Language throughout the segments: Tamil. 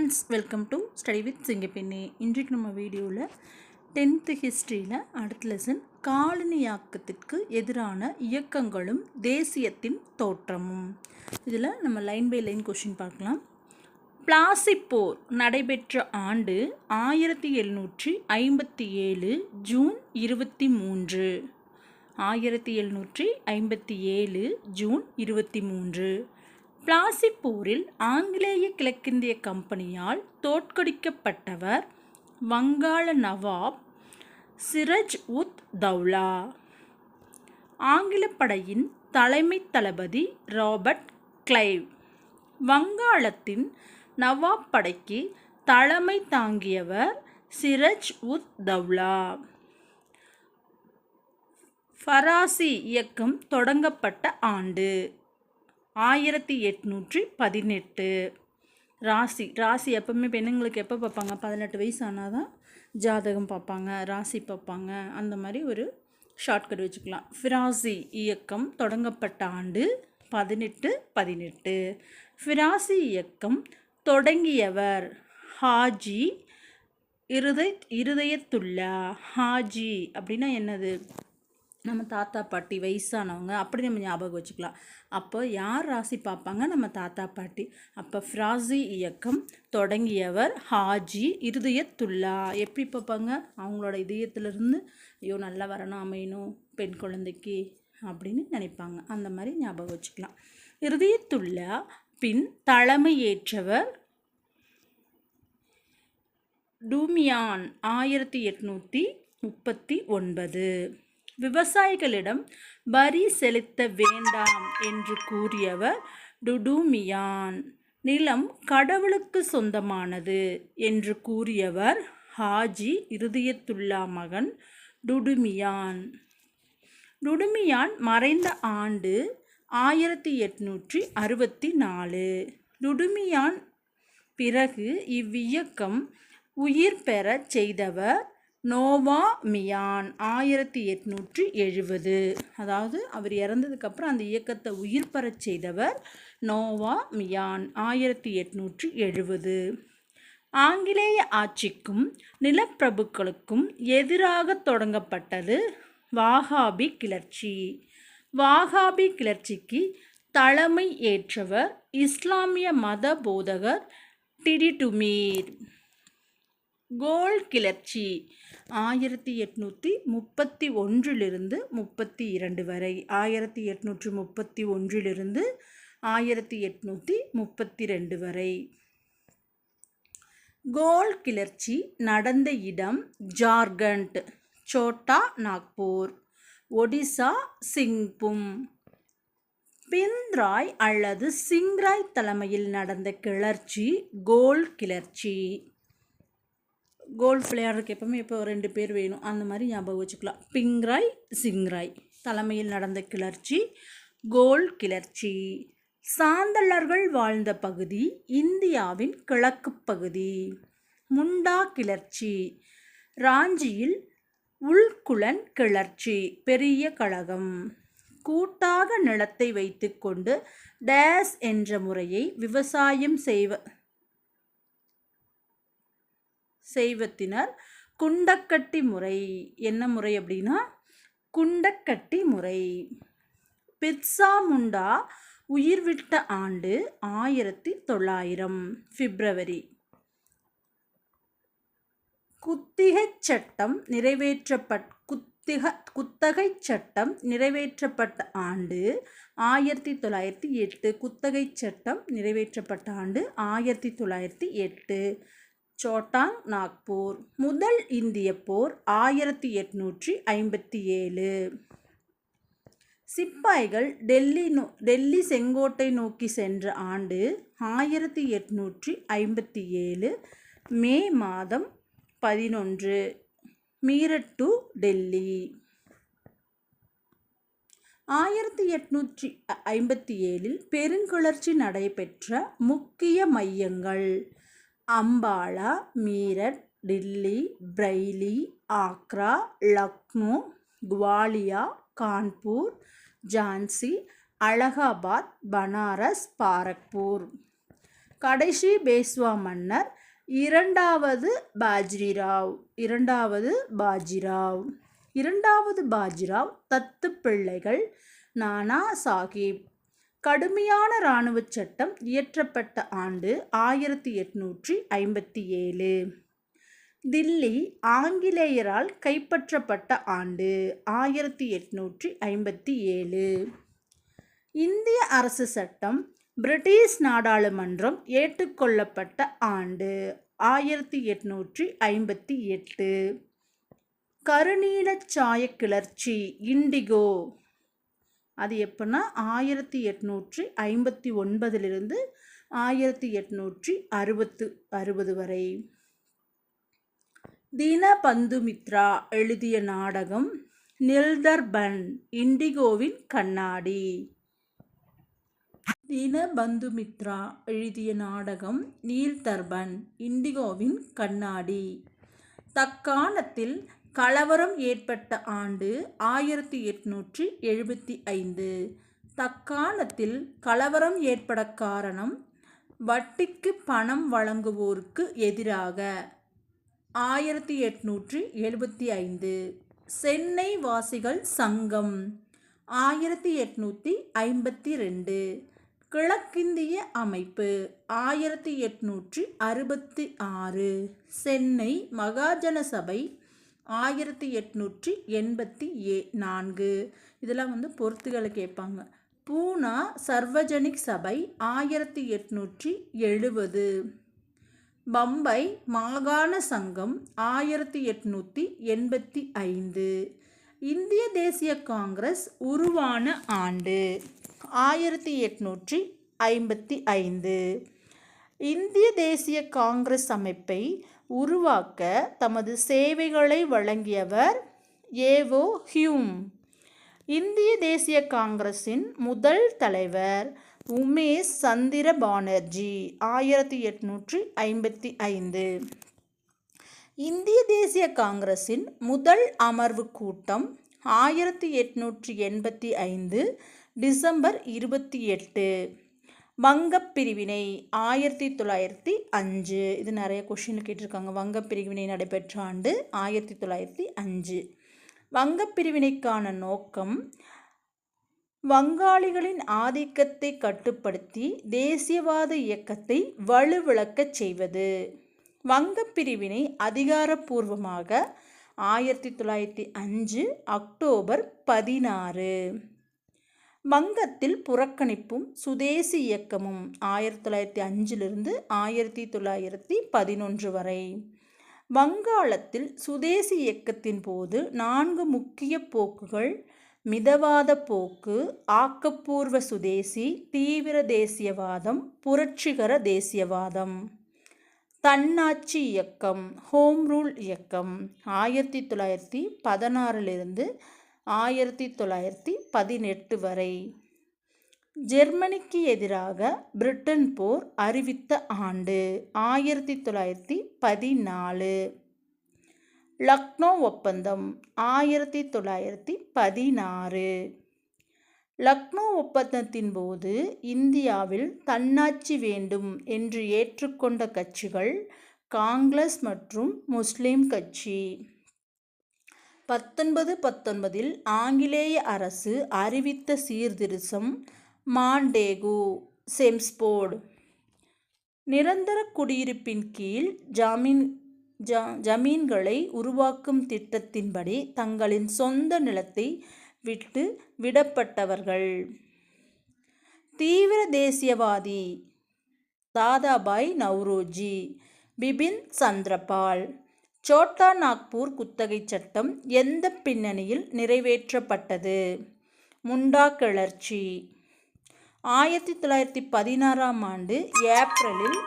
Friends, welcome to study with Singappenne. இன்றைக்கு நம்ம வீடியோவில் 10th ஹிஸ்ட்ரியில் அடுத்த லெசன் காலனியாக்கத்திற்கு எதிரான இயக்கங்களும் தேசியத்தின் தோற்றமும். இதில் நம்ம லைன் பை லைன் கொஷின் பார்க்கலாம். பிளாசி போர் நடைபெற்ற ஆண்டு 1757 ஜூன் 23. 1757 ஜூன் 23. பிளாசி போரில் ஆங்கிலேய கிழக்கிந்திய கம்பெனியால் தோற்கடிக்கப்பட்டவர் வங்காள நவாப் சிரஜ் உத் தௌலா. ஆங்கில படையின் தலைமை தளபதி ராபர்ட் கிளைவ். வங்காளத்தின் நவாப் படைக்கு தலைமை தாங்கியவர் சிரஜ் உத் தௌலா. ஃபராசி இயக்கம் தொடங்கப்பட்ட ஆண்டு 1818. ராசி எப்பவுமே பெண்ணுங்களுக்கு எப்போ பார்ப்பாங்க? 18 வயசு ஆனால் தான் ஜாதகம் பார்ப்பாங்க, ராசி பார்ப்பாங்க. அந்த மாதிரி ஒரு ஷார்ட்கட் வச்சுக்கலாம். ஃபிராசி இயக்கம் தொடங்கப்பட்ட ஆண்டு 1818. ஃபிராசி இயக்கம் தொடங்கியவர் ஹாஜி இருதயத்துல்லா. ஹாஜி அப்படின்னா என்னது? நம்ம தாத்தா பாட்டி வயசானவங்க, அப்படி நம்ம ஞாபகம் வச்சுக்கலாம். அப்போ யார் ராசி பார்ப்பாங்க? நம்ம தாத்தா பாட்டி. அப்போ ஃபிராசி இயக்கம் தொடங்கியவர் ஹாஜி இருதயத்துல்லா. எப்படி பார்ப்பாங்க? அவங்களோட இதயத்திலிருந்து ஐயோ நல்லா வரணும், அமையணும் பெண் குழந்தைக்கு அப்படின்னு நினைப்பாங்க. அந்த மாதிரி ஞாபகம் வச்சுக்கலாம். இருதயத்துல்லா பின் தலைமையேற்றவர் டூமியான் 1839. விவசாயிகளிடம் வரி செலுத்த வேண்டாம் என்று கூறியவர் டுடுமியான். நிலம் கடவுளுக்கு சொந்தமானது என்று கூறியவர் ஹாஜி இருதயத்துல்லா மகன் டுடுமியான். டுடுமியான் மறைந்த ஆண்டு 1864. டுடுமியான் பிறகு இவ்வியக்கம் உயிர் பெறச் செய்தவர் நோவா மியான் 1870. அதாவது அவர் இறந்ததுக்கப்புறம் அந்த இயக்கத்தை உயிர் பெறச் செய்தவர் நோவா மியான் 1870. ஆங்கிலேய ஆட்சிக்கும் நிலப்பிரபுக்களுக்கும் எதிராக தொடங்கப்பட்டது வாகாபி கிளர்ச்சி. வாகாபி கிளர்ச்சிக்கு தலைமை ஏற்றவர் இஸ்லாமிய மத போதகர் டிடிடுமீர். கோல் கிளர்ச்சி 1831 32 வரை. 1831 1832 வரை. கோல் கிளர்ச்சி நடந்த இடம் ஜார்க்கண்ட், சோட்டா நாக்பூர், ஒடிசா சிங்பூம். பிந்த்ராய் அல்லது சிங்ராய் தலைமையில் நடந்த கிளர்ச்சி கோல் கிளர்ச்சி. கோல்ஃப் விளையாடுறதுக்கு எப்பவுமே இப்போ 2 பேர் வேணும், அந்த மாதிரி ஞாபகம் வச்சுக்கலாம். பிங்ராய் சிங்ராய் தலைமையில் நடந்த கிளர்ச்சி கோல் கிளர்ச்சி. சாந்தலர்கள் வாழ்ந்த பகுதி இந்தியாவின் கிழக்கு பகுதி. முண்டா கிளர்ச்சி. ராஞ்சியில் உள்குலன் கிளர்ச்சி பெரிய கழகம். கூட்டாக நிலத்தை வைத்துக்கொண்டு டேஸ் என்ற முறையை விவசாயம் செய்வத்தினர் குண்டக்கட்டி முறை. என்ன முறை அப்படின்னா குண்டக்கட்டி முறை. பிர்சா முண்டா உயிர்விட்ட ஆண்டு 1900 பிப்ரவரி. குத்தகை சட்டம் நிறைவேற்றப்பட்ட ஆண்டு 1908. குத்தகை சட்டம் நிறைவேற்றப்பட்ட ஆண்டு 1908. சோட்டாங் நாக்பூர். முதல் இந்திய போர் 1857. சிப்பாய்கள் டெல்லி செங்கோட்டை நோக்கி சென்ற ஆண்டு 1857 மே மாதம் 11. மீரட் டு டெல்லி. 1857 பெருங்கிளர்ச்சி நடைபெற்ற முக்கிய மையங்கள் அம்பாலா, மீரட், டில்லி, பிரைலி, ஆக்ரா, லக்னோ, குவாலியா, கான்பூர், ஜான்சி, அலகாபாத், பனாரஸ், பாரக்பூர். கடைசி பேஸ்வா மன்னர் இரண்டாவது பாஜிராவ் தத்து பிள்ளைகள் நானா சாஹிப். கடுமையான இராணுவ சட்டம் இயற்றப்பட்ட ஆண்டு 1857. தில்லி ஆங்கிலேயரால் கைப்பற்றப்பட்ட ஆண்டு 1857. இந்திய அரசு சட்டம் பிரிட்டிஷ் நாடாளுமன்றம் ஏற்றுக்கொள்ளப்பட்ட ஆண்டு 1858. கருநீல சாய கிளர்ச்சி இண்டிகோ அது எப்போன்னா 1859 1860 வரை. தீனபந்துமித்ரா எழுதிய நாடகம் நில்தர்பன் இண்டிகோவின் கண்ணாடி. தீனபந்துமித்ரா எழுதிய நாடகம் நீல்தர்பன் இண்டிகோவின் கண்ணாடி. தக்காணத்தில் கலவரம் ஏற்பட்ட ஆண்டு 1875. தக்காணத்தில் கலவரம் ஏற்பட காரணம் வட்டிக்கு பணம் வழங்குவோருக்கு எதிராக. 1875. சென்னை வாசிகள் சங்கம் 1852. கிழக்கிந்திய அமைப்பு 1866. சென்னை மகாஜன சபை 1884. இதெல்லாம் பொறுத்துகளை கேட்பாங்க. பூனா சர்வஜனிக் சபை 1870. பம்பை மாகாண சங்கம் 1885. இந்திய தேசிய காங்கிரஸ் உருவான ஆண்டு 1855. இந்திய தேசிய காங்கிரஸ் அமைப்பை உருவாக்க தமது சேவைகளை வழங்கியவர் ஏவோ ஹியூம். இந்திய தேசிய காங்கிரஸின் முதல் தலைவர் உமேஷ் சந்திர பானர்ஜி 1855. இந்திய தேசிய காங்கிரஸின் முதல் அமர்வு கூட்டம் 1885 டிசம்பர் 28. வங்கப் பிரிவினை 1905. இது நிறைய கொஷின் கேட்டிருக்காங்க. வங்கப் பிரிவினை நடைபெற்ற ஆண்டு 1905. வங்கப் பிரிவினைக்கான நோக்கம் வங்காளிகளின் ஆதிக்கத்தை கட்டுப்படுத்தி தேசியவாத இயக்கத்தை வலுவிழக்கச் செய்வது. வங்கப் பிரிவினை அதிகாரப்பூர்வமாக 1905 அக்டோபர் 16. வங்கத்தில் புறக்கணிப்பும் சுதேசி இயக்கமும் 1905 1911 வரை. வங்காளத்தில் சுதேசி இயக்கத்தின் போது 4 முக்கிய போக்குகள் மிதவாத போக்கு, ஆக்கப்பூர்வ சுதேசி, தீவிர தேசியவாதம், புரட்சிகர தேசியவாதம். தன்னாட்சி இயக்கம் ஹோம் ரூல் இயக்கம் 1916 1918 வரை. ஜெர்மனிக்கு எதிராக பிரிட்டன் போர் அறிவித்த ஆண்டு 1914. லக்னோ ஒப்பந்தம் 1916. லக்னோ ஒப்பந்தத்தின் போது இந்தியாவில் தன்னாட்சி வேண்டும் என்று ஏற்றுக்கொண்ட கட்சிகள் காங்கிரஸ் மற்றும் முஸ்லிம் கட்சி. 1919 ஆங்கிலேய அரசு அறிவித்த சீர்திருத்தம் மாண்டேகு செம்ஸ்போர்டு. நிரந்தர குடியிருப்பின் கீழ் ஜமீன்களை உருவாக்கும் திட்டத்தின்படி தங்களின் சொந்த நிலத்தை விட்டு விடப்பட்டவர்கள். தீவிர தேசியவாதி தாதாபாய் நவ்ரோஜி, பிபின் சந்திரபால். சோட்டா நாக்பூர் குத்தகை சட்டம் எந்த பின்னணியில் நிறைவேற்றப்பட்டது? முண்டா கிளர்ச்சி. 1916 ஏப்ரலில்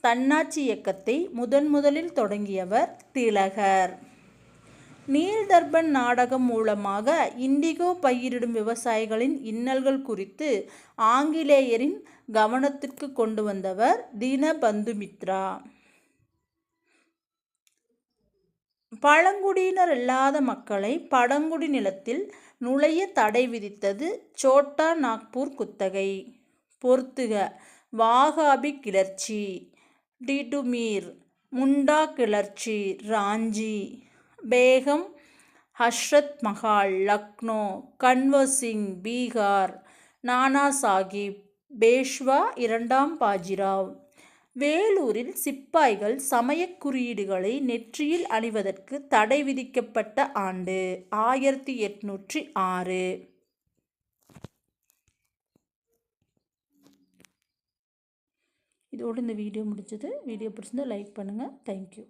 தன்னாட்சி இயக்கத்தை முதலில் தொடங்கியவர் திலகர். நீல்தர்பன் நாடகம் மூலமாக இண்டிகோ பயிரிடும் விவசாயிகளின் இன்னல்கள் குறித்து ஆங்கிலேயரின் கவனத்திற்கு கொண்டு வந்தவர் தீனபந்துமித்ரா. பழங்குடியினர் இல்லாத மக்களை பழங்குடி நிலத்தில் நுழைய தடை விதித்தது சோட்டா நாக்பூர் குத்தகை. பொறுத்துக. வாகாபி கிளர்ச்சி, டிடுமீர், முண்டா கிளர்ச்சி, ராஞ்சி, பேகம் ஹஷ்ரத் மஹால், லக்னோ, கன்வர் சிங், பீகார், நானா சாஹிப், பேஷ்வா இரண்டாம் பாஜிராவ். வேலூரில் சிப்பாய்கள் சமயக் குறியீடுகளை நெற்றியில் அணிவதற்கு தடை விதிக்கப்பட்ட ஆண்டு 1806. இதோடு இந்த வீடியோ முடிஞ்சது. வீடியோ பிடிச்சிருந்தா லைக் பண்ணுங்கள். தேங்க்யூ.